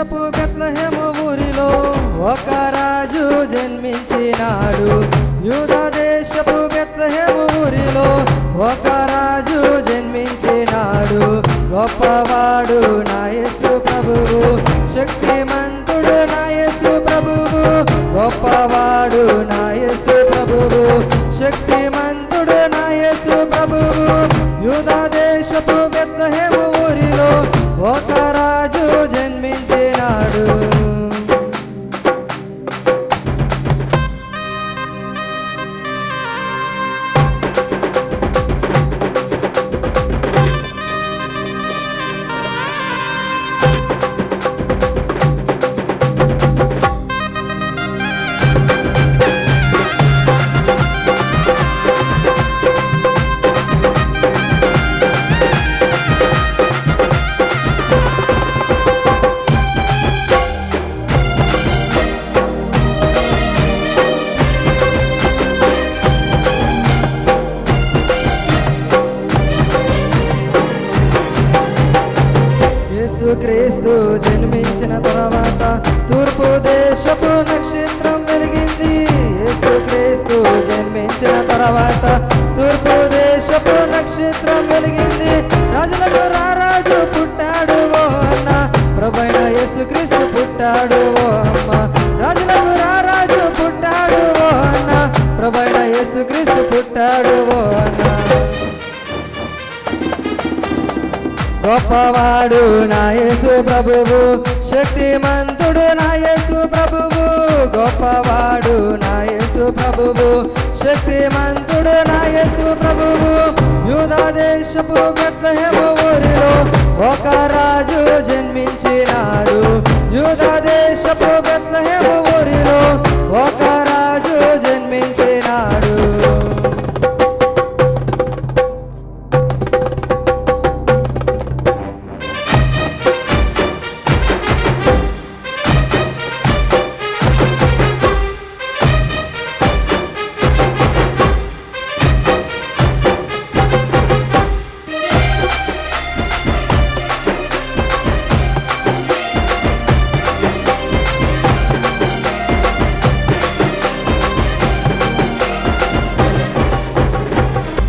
దేశపు బెత్లెహేము ఊరిలో ఒక రాజు జన్మించినాడు. యూదా దేశపు బెత్లెహేము ఊరిలో ఒక రాజు జన్మించినాడు. గొప్పవాడు నా యేసు ప్రభువు, శక్తిమంతుడు నా యేసు ప్రభువు. గొప్పవాడు నా యేసు ప్రభువు, శక్తిమంతుడు నా యేసు ప్రభువు. యూదా దేశపు బెత్లెహేము ఊరిలో ఒక రాజు జన్మించినాడు. యేసుక్రీస్తు జన్మించిన తర్వాత తూర్పు దేశపు నక్షత్రం వెలిగింది. యేసుక్రీస్తు జన్మించిన తర్వాత తూర్పు దేశపు నక్షత్రం వెలిగింది. రాజులకు రారాజు పుట్టాడు ఓ అన్న, ప్రభైన యేసుక్రీస్తు పుట్టాడు ఓ అమ్మ. రాజులకు రారాజు పుట్టాడు ఓ అన్న, ప్రభైన యేసుక్రీస్తు పుట్టాడు ఓ అన్న. గొప్పవాడు నా యేసు ప్రభువు, శక్తిమంతుడు నా యేసు ప్రభువు. గొప్పవాడు నా యేసు ప్రభువు, శక్తిమంతుడు నా యేసు ప్రభువు. యూదా దేశపు బెత్లెహేము ఊరిలో ఒక రాజు జన్మించినాడు. యూదా దేశపు బెత్లెహేము ఊరిలో ఒక రాజు జన్మించినాడు.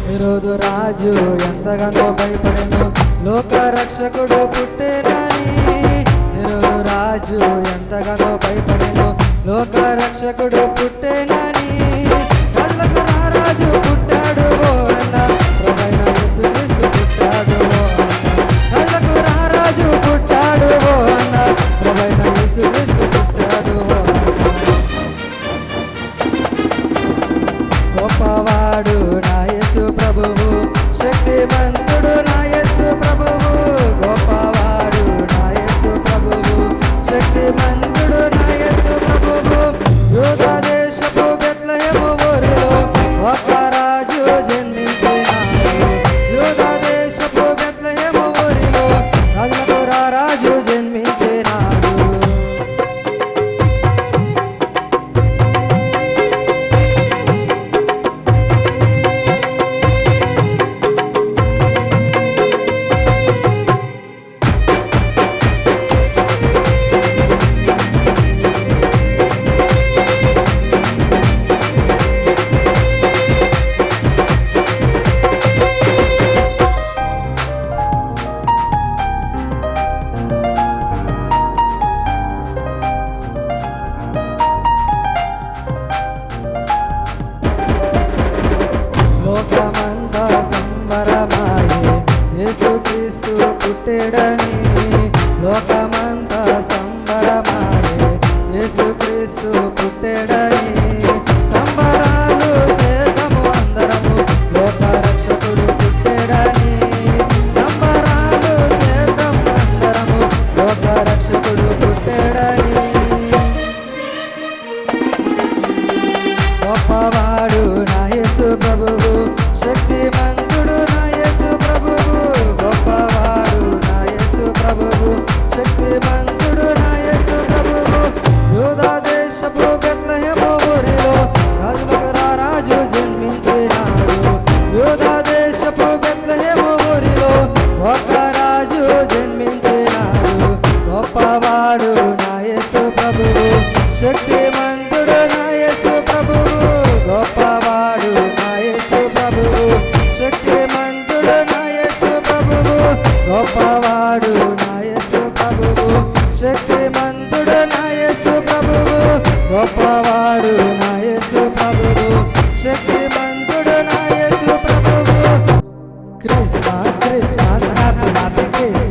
హెరోదు రాజు ఎంతగానో భయపడెను, లోక రక్షకుడు పుట్టేనని. హెరోదు రాజు ఎంతగానో భయపడెను, లోక రక్షకుడు పుట్టేనని. రాజులకు రారాజు పుట్టాడు ఓ అన్న, ప్రభైన యేసుక్రీస్తు పుట్టాడు ఓ అన్న. రాజులకు రారాజు పుట్టాడు ఓ అన్న, ప్రభైన యేసుక్రీస్తు పుట్టాడు ఓ అన్న. గొప్పవాడు నా యేసు ప్రభువు, శక్తిమంతుడు నా యేసు ప్రభువు. గొప్పవాడు నా యేసు ప్రభువు, శక్తిమంతుడు నా యేసు ప్రభువు. యూదా దేశపు బెత్లెహేము ఊరిలో ఒక రాజు జన్మించినాడు. యూదా దేశపు బెత్లెహేము ఊరిలో రాజులకు రారాజు జన్మించినాడు. లోకమంతా సంబరమాయే, యేసుక్రీస్తు పుట్టెడని. లోకమంతా సంబరమాయే, యేసుక్రీస్తు పుట్టెడని. సంబరాలు చేద్దాము అందరము, లోక రక్షకుడు పుట్టెడని. సంబరాలు చేద్దాము అందరము, లోక రక్షకుడు పుట్టెడని. గొప్పవాడు నా యేసు ప్రభువు, శక్తిమంతుడు నా యేసు ప్రభువు. గొప్పవాడు నా యేసు ప్రభువు, శక్తిమంతుడు నా యేసు ప్రభువు. యూదా దేశపు బెత్లెహేము ఊరిలో గొప్పవాడు నా యేసు ప్రభువు శక్తిమంతుడు నా యేసు ప్రభువు గొప్పవాడు నా యేసు ప్రభువు శక్తిమంతుడు నా యేసు ప్రభువు Christmas Christmas happy happy Christmas